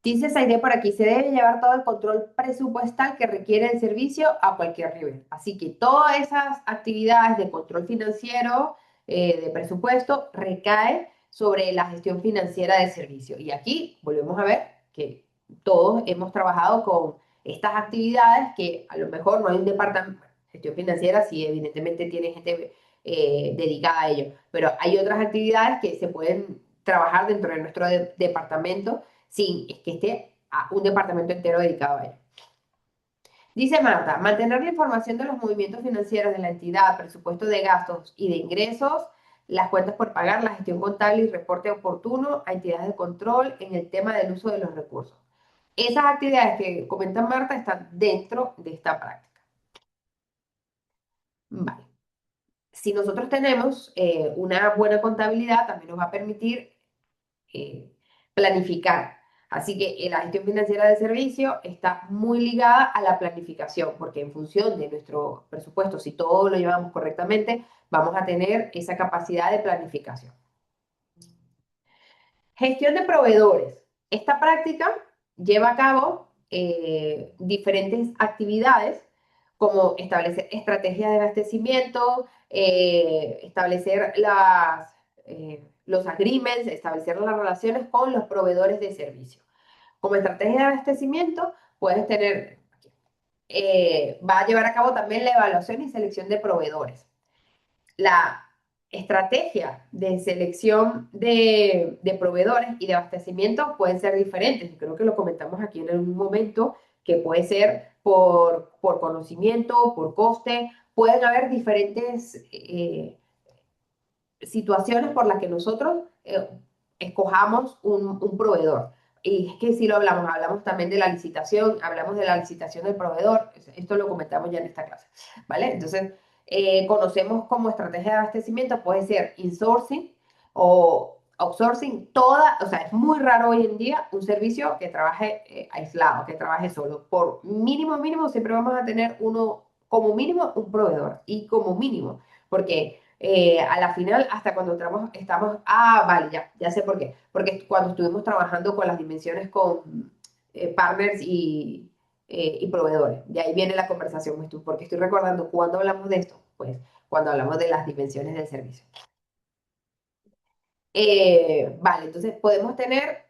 Dice Saide por aquí, se debe llevar todo el control presupuestal que requiere el servicio a cualquier nivel. Así que todas esas actividades de control financiero, de presupuesto, recae sobre la gestión financiera del servicio. Y aquí volvemos a ver que todos hemos trabajado con estas actividades que a lo mejor no hay un departamento, gestión financiera sí evidentemente tiene gente dedicada a ello, pero hay otras actividades que se pueden trabajar dentro de nuestro departamento sin es que esté un departamento entero dedicado a ello. Dice Marta, mantener la información de los movimientos financieros de la entidad, presupuesto de gastos y de ingresos, las cuentas por pagar, la gestión contable y reporte oportuno a entidades de control en el tema del uso de los recursos. Esas actividades que comenta Marta están dentro de esta práctica. Vale. Si nosotros tenemos una buena contabilidad, también nos va a permitir eh, planificar. Así que la gestión financiera del servicio está muy ligada a la planificación, porque en función de nuestro presupuesto, si todo lo llevamos correctamente, vamos a tener esa capacidad de planificación. Gestión de proveedores. Esta práctica lleva a cabo diferentes actividades como establecer estrategias de abastecimiento, establecer los agreements, establecer las relaciones con los proveedores de servicio. Como estrategia de abastecimiento, puedes tener, va a llevar a cabo también la evaluación y selección de proveedores. La estrategia de selección de proveedores y de abastecimiento pueden ser diferentes. Creo que lo comentamos aquí en algún momento, que puede ser por conocimiento, por coste. Pueden haber diferentes situaciones por las que nosotros escojamos un proveedor. Y es que si lo hablamos también de la licitación, hablamos de la licitación del proveedor, esto lo comentamos ya en esta clase, ¿vale? Entonces, conocemos como estrategia de abastecimiento, puede ser insourcing o outsourcing, o sea, es muy raro hoy en día un servicio que trabaje aislado, que trabaje solo. Por mínimo, siempre vamos a tener como mínimo, un proveedor, y como mínimo, porque a la final, hasta cuando vale, ya sé por qué, porque cuando estuvimos trabajando con las dimensiones con partners y proveedores, de ahí viene la conversación, porque estoy recordando cuando hablamos de esto, pues cuando hablamos de las dimensiones del servicio. Vale, entonces podemos tener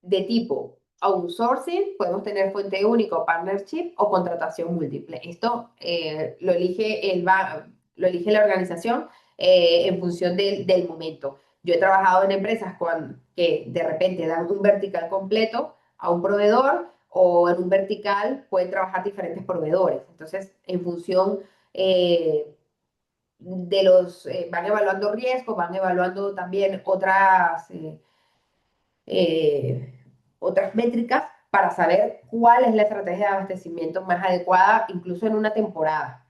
de tipo outsourcing, podemos tener fuente única, partnership o contratación múltiple. Esto lo elige la organización en función del momento. Yo he trabajado en empresas que de repente dan un vertical completo a un proveedor o en un vertical pueden trabajar diferentes proveedores. Entonces, en función van evaluando riesgos, van evaluando también eh, otras métricas para saber cuál es la estrategia de abastecimiento más adecuada, incluso en una temporada.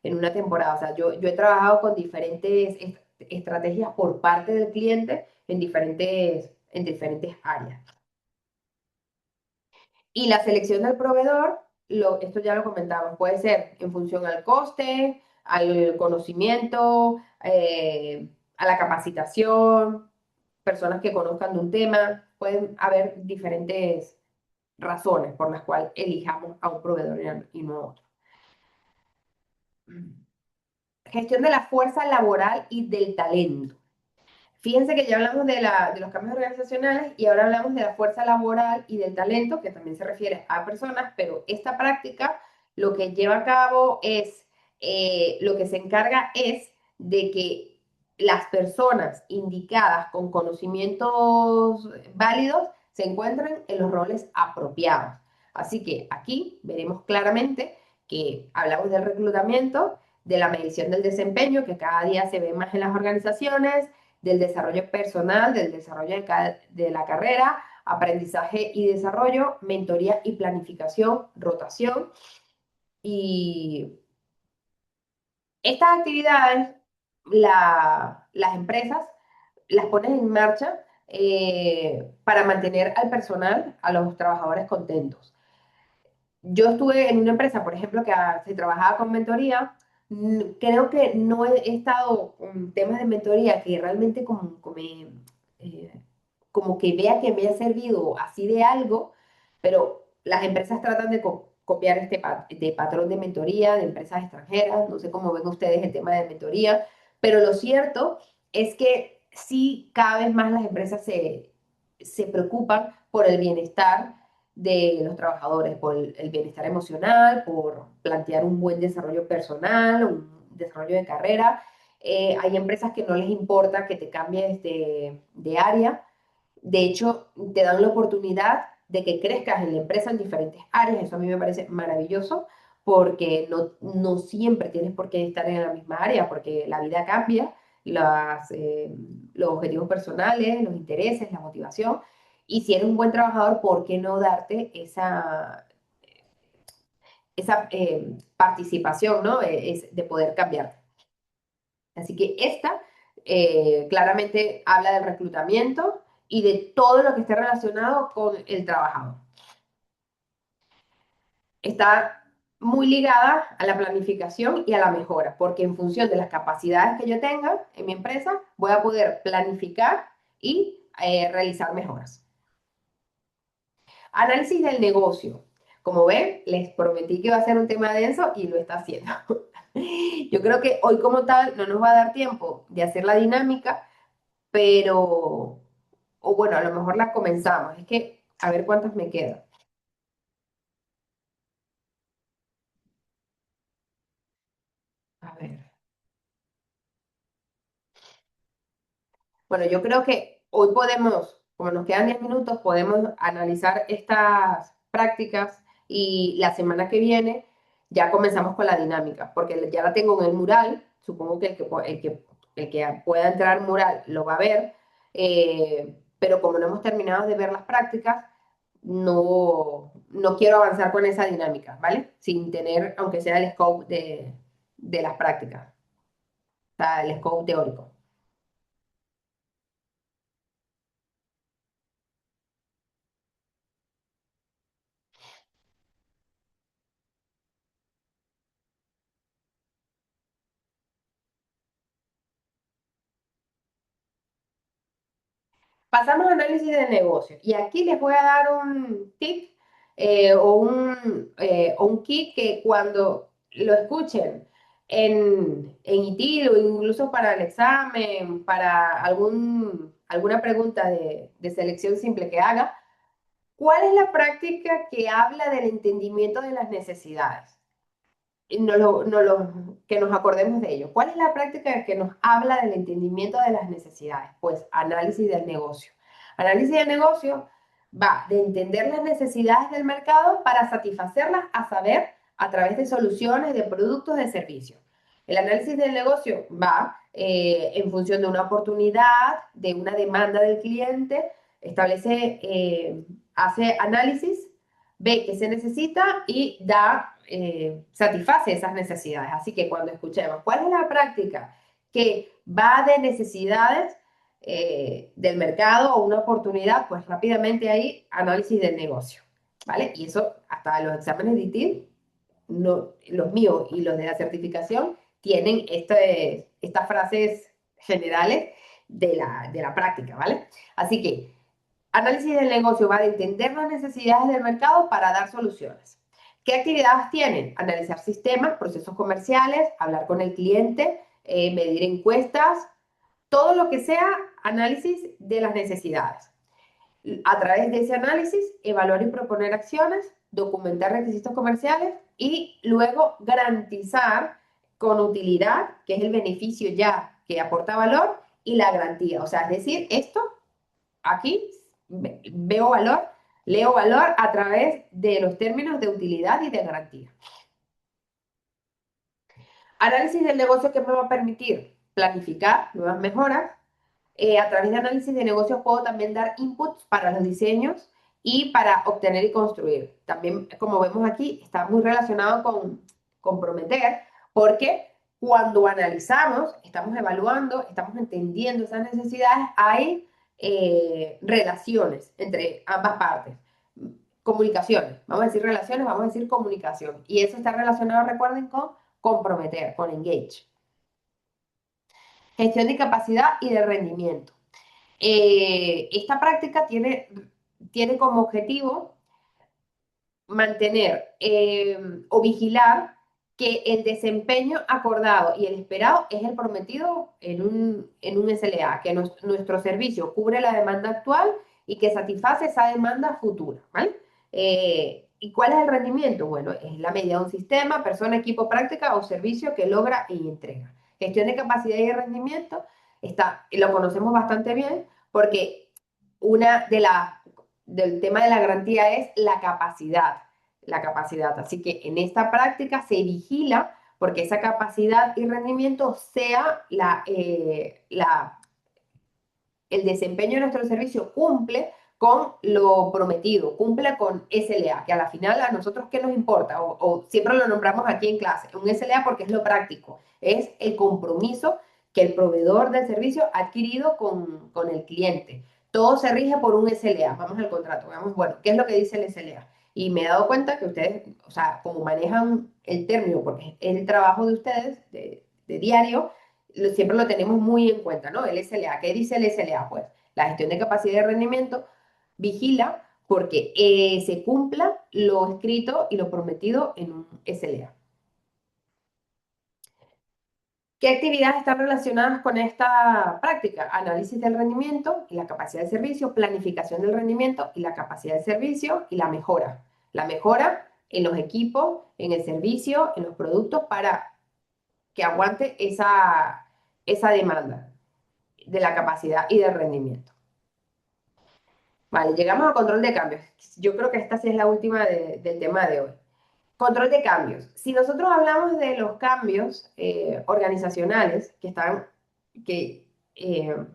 En una temporada, o sea, yo he trabajado con diferentes estrategias por parte del cliente en diferentes áreas. Y la selección del proveedor, esto ya lo comentamos, puede ser en función al coste, al conocimiento, a la capacitación, personas que conozcan de un tema. pueden haber diferentes razones por las cuales elijamos a un proveedor y no a otro. Gestión de la fuerza laboral y del talento. Fíjense que ya hablamos de los cambios organizacionales y ahora hablamos de la fuerza laboral y del talento, que también se refiere a personas, pero esta práctica lo que lleva a cabo es, lo que se encarga es de que las personas indicadas con conocimientos válidos se encuentren en los roles apropiados. Así que aquí veremos claramente que hablamos del reclutamiento, de la medición del desempeño, que cada día se ve más en las organizaciones, del desarrollo personal, del desarrollo de la carrera, aprendizaje y desarrollo, mentoría y planificación, rotación. Y estas actividades las empresas las ponen en marcha para mantener al personal, a los trabajadores contentos. Yo estuve en una empresa, por ejemplo, que se trabajaba con mentoría. Creo que no he estado con temas de mentoría que realmente eh, como que vea que me ha servido así de algo, pero las empresas tratan de copiar este de patrón de mentoría de empresas extranjeras. No sé cómo ven ustedes el tema de mentoría, pero lo cierto es que sí, cada vez más las empresas se preocupan por el bienestar de los trabajadores, por el bienestar emocional, por plantear un buen desarrollo personal, un desarrollo de carrera. Hay empresas que no les importa que te cambies de área. De hecho, te dan la oportunidad de que crezcas en la empresa en diferentes áreas. Eso a mí me parece maravilloso porque no siempre tienes por qué estar en la misma área, porque la vida cambia, los objetivos personales, los intereses, la motivación. Y si eres un buen trabajador, ¿por qué no darte esa participación, ¿no? Es de poder cambiar. Así que esta claramente habla del reclutamiento y de todo lo que esté relacionado con el trabajador. Está muy ligada a la planificación y a la mejora, porque en función de las capacidades que yo tenga en mi empresa, voy a poder planificar y realizar mejoras. Análisis del negocio. Como ven, les prometí que iba a ser un tema denso y lo está haciendo. Yo creo que hoy como tal no nos va a dar tiempo de hacer la dinámica, pero, o bueno, a lo mejor la comenzamos. Es que, a ver cuántas me quedan. A ver. Bueno, yo creo que hoy podemos, como nos quedan 10 minutos, podemos analizar estas prácticas y la semana que viene ya comenzamos con la dinámica, porque ya la tengo en el mural, supongo que el que pueda entrar al mural lo va a ver, pero como no hemos terminado de ver las prácticas, no quiero avanzar con esa dinámica, ¿vale? Sin tener, aunque sea el scope de las prácticas, o sea, el scope teórico. Pasamos a análisis de negocio. Y aquí les voy a dar un tip o un kit que cuando lo escuchen en ITIL o incluso para el examen, para alguna pregunta de selección simple que haga, ¿cuál es la práctica que habla del entendimiento de las necesidades? Y que nos acordemos de ello. ¿Cuál es la práctica que nos habla del entendimiento de las necesidades? Pues análisis del negocio. Análisis del negocio va de entender las necesidades del mercado para satisfacerlas a saber a través de soluciones, de productos, de servicios. El análisis del negocio va en función de una oportunidad, de una demanda del cliente, hace análisis, ve qué se necesita y satisface esas necesidades. Así que cuando escuchemos cuál es la práctica que va de necesidades del mercado o una oportunidad, pues rápidamente ahí análisis del negocio, ¿vale? Y eso hasta los exámenes de ITIL, no, los míos y los de la certificación, tienen estas frases generales de la práctica, ¿vale? Así que Análisis del negocio va a entender las necesidades del mercado para dar soluciones. ¿Qué actividades tienen? Analizar sistemas, procesos comerciales, hablar con el cliente, medir encuestas, todo lo que sea análisis de las necesidades. A través de ese análisis, evaluar y proponer acciones, documentar requisitos comerciales y luego garantizar con utilidad, que es el beneficio ya que aporta valor, y la garantía. O sea, es decir, esto aquí veo valor, leo valor a través de los términos de utilidad y de garantía. Análisis del negocio que me va a permitir planificar nuevas mejoras. A través de análisis de negocios puedo también dar inputs para los diseños y para obtener y construir. También, como vemos aquí, está muy relacionado con comprometer, porque cuando analizamos, estamos evaluando, estamos entendiendo esas necesidades, hay relaciones entre ambas partes. Comunicaciones, vamos a decir relaciones, vamos a decir comunicación. Y eso está relacionado, recuerden, con comprometer, con engage. Gestión de capacidad y de rendimiento. Esta práctica tiene como objetivo mantener o vigilar que el desempeño acordado y el esperado es el prometido en un SLA, que nuestro servicio cubre la demanda actual y que satisface esa demanda futura, ¿vale? ¿Y cuál es el rendimiento? Bueno, es la medida de un sistema, persona, equipo, práctica o servicio que logra y entrega. Gestión de capacidad y de rendimiento lo conocemos bastante bien porque una de las del tema de la garantía es la capacidad, la capacidad. Así que en esta práctica se vigila porque esa capacidad y rendimiento sea el desempeño de nuestro servicio cumple con lo prometido, cumple con SLA, que a la final a nosotros qué nos importa, o siempre lo nombramos aquí en clase, un SLA porque es lo práctico, es el compromiso que el proveedor del servicio ha adquirido con el cliente. Todo se rige por un SLA, vamos al contrato, veamos, bueno, ¿qué es lo que dice el SLA? Y me he dado cuenta que ustedes, o sea, como manejan el término, porque es el trabajo de ustedes de diario, siempre lo tenemos muy en cuenta, ¿no? El SLA, ¿qué dice el SLA? Pues la gestión de capacidad de rendimiento vigila porque se cumpla lo escrito y lo prometido en un SLA. ¿Qué actividades están relacionadas con esta práctica? Análisis del rendimiento y la capacidad de servicio, planificación del rendimiento y la capacidad de servicio y la mejora. La mejora en los equipos, en el servicio, en los productos para que aguante esa demanda de la capacidad y del rendimiento. Vale, llegamos a control de cambios. Yo creo que esta sí es la última del tema de hoy. Control de cambios. Si nosotros hablamos de los cambios organizacionales que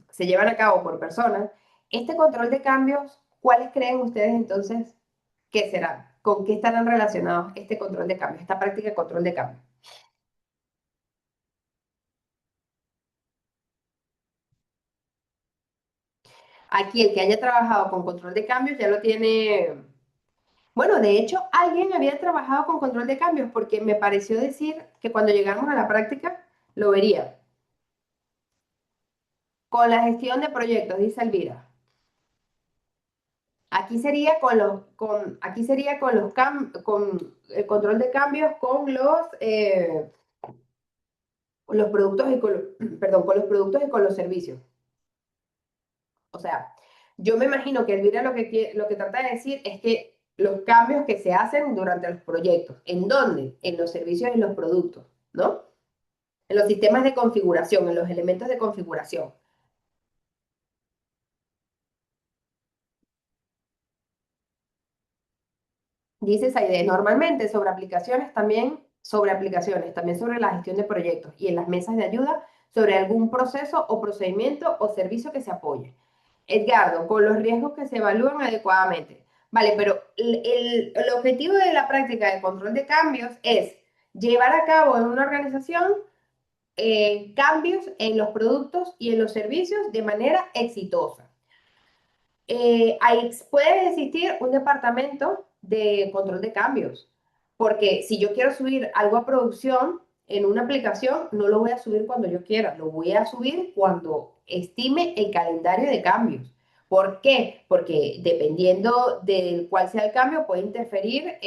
se llevan a cabo por personas, este control de cambios, ¿cuáles creen ustedes entonces que será? ¿Con qué estarán relacionados este control de cambios, esta práctica de control de cambios? Aquí el que haya trabajado con control de cambios ya lo tiene. Bueno, de hecho, alguien había trabajado con control de cambios porque me pareció decir que cuando llegamos a la práctica lo vería. Con la gestión de proyectos, dice Elvira. Aquí sería con el control de cambios con los productos y perdón, con los productos y con los servicios. O sea, yo me imagino que Elvira lo que trata de decir es que los cambios que se hacen durante los proyectos, ¿en dónde? En los servicios y los productos, ¿no? En los sistemas de configuración, en los elementos de configuración. Dice Saide, normalmente sobre aplicaciones, también sobre la gestión de proyectos y en las mesas de ayuda sobre algún proceso o procedimiento o servicio que se apoye. Edgardo, con los riesgos que se evalúan adecuadamente. Vale, pero el objetivo de la práctica de control de cambios es llevar a cabo en una organización cambios en los productos y en los servicios de manera exitosa. Puede existir un departamento de control de cambios, porque si yo quiero subir algo a producción en una aplicación, no lo voy a subir cuando yo quiera, lo voy a subir cuando estime el calendario de cambios, ¿Por qué? Porque dependiendo de cuál sea el cambio, puede interferir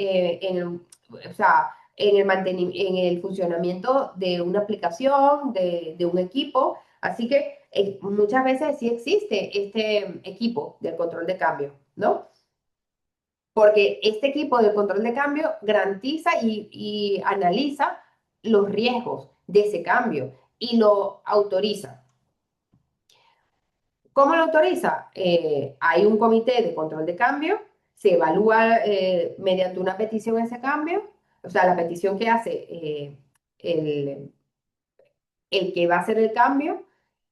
o sea, en el funcionamiento de una aplicación, de un equipo. Así que muchas veces sí existe este equipo del control de cambio, ¿no? Porque este equipo de control de cambio garantiza y analiza los riesgos de ese cambio y lo autoriza. ¿Cómo lo autoriza? Hay un comité de control de cambio, se evalúa mediante una petición ese cambio, o sea, la petición que hace el, el que va a hacer el cambio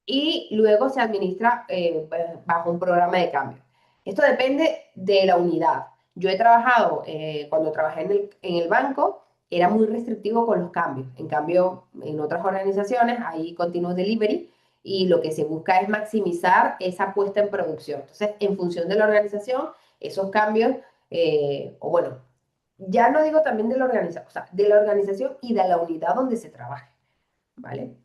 y luego se administra bajo un programa de cambio. Esto depende de la unidad. Yo he trabajado, cuando trabajé en el banco, era muy restrictivo con los cambios. En cambio, en otras organizaciones hay continuous delivery y lo que se busca es maximizar esa puesta en producción. Entonces, en función de la organización, esos cambios, o bueno, ya no digo también de la organización, o sea, de la organización y de la unidad donde se trabaje, ¿vale?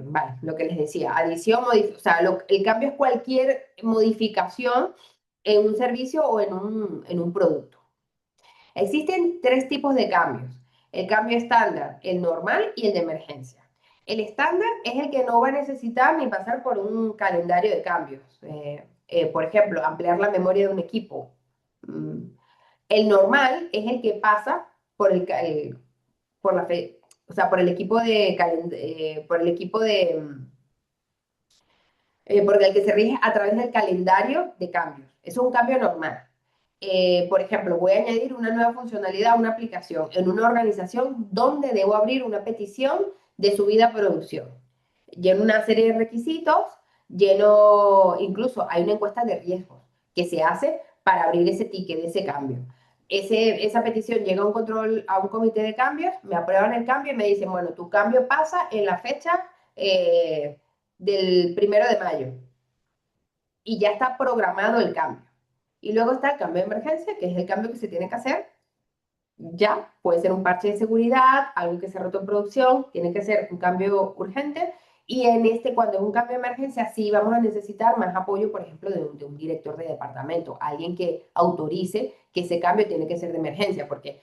Vale, lo que les decía, adición, o sea, el cambio es cualquier modificación en un servicio o en un producto. Existen tres tipos de cambios, el cambio estándar, el normal y el de emergencia. El estándar es el que no va a necesitar ni pasar por un calendario de cambios. Por ejemplo, ampliar la memoria de un equipo. Mm. El normal es el que pasa por por la fe, o sea, por el equipo por el equipo por el que se rige a través del calendario de cambios. Eso es un cambio normal. Por ejemplo, voy a añadir una nueva funcionalidad a una aplicación en una organización donde debo abrir una petición de subida a producción. Lleno una serie de requisitos, lleno, incluso hay una encuesta de riesgos que se hace para abrir ese ticket, ese cambio. Esa petición llega a un control, a un comité de cambios, me aprueban el cambio y me dicen, bueno, tu cambio pasa en la fecha del 1 de mayo y ya está programado el cambio. Y luego está el cambio de emergencia, que es el cambio que se tiene que hacer ya. Puede ser un parche de seguridad, algo que se ha roto en producción, tiene que ser un cambio urgente. Y en este, cuando es un cambio de emergencia, sí vamos a necesitar más apoyo, por ejemplo, de un director de departamento, alguien que autorice que ese cambio tiene que ser de emergencia, porque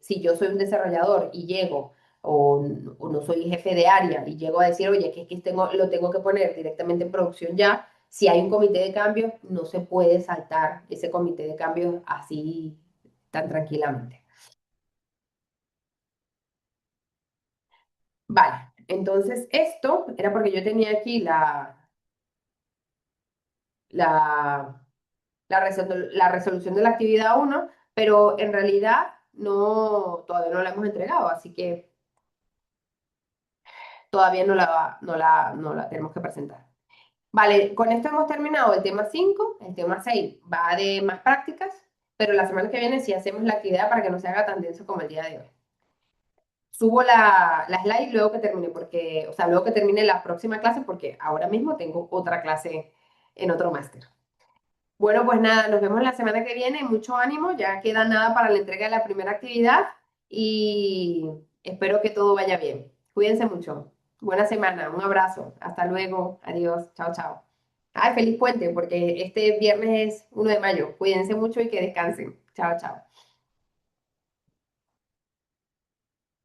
si yo soy un desarrollador y llego, o no soy jefe de área y llego a decir, oye, que lo tengo que poner directamente en producción ya, si hay un comité de cambios, no se puede saltar ese comité de cambios así tan tranquilamente. Vale, entonces esto era porque yo tenía aquí la, la resolución de la actividad uno, pero en realidad no, todavía no la hemos entregado, así que todavía no la tenemos que presentar. Vale, con esto hemos terminado el tema 5. El tema 6 va de más prácticas, pero la semana que viene sí hacemos la actividad para que no se haga tan denso como el día de hoy. Subo la slide luego que termine, porque, o sea, luego que termine la próxima clase, porque ahora mismo tengo otra clase en otro máster. Bueno, pues nada, nos vemos la semana que viene. Mucho ánimo, ya queda nada para la entrega de la primera actividad y espero que todo vaya bien. Cuídense mucho. Buena semana, un abrazo. Hasta luego. Adiós. Chao, chao. Ay, feliz puente, porque este viernes es 1 de mayo. Cuídense mucho y que descansen. Chao, chao.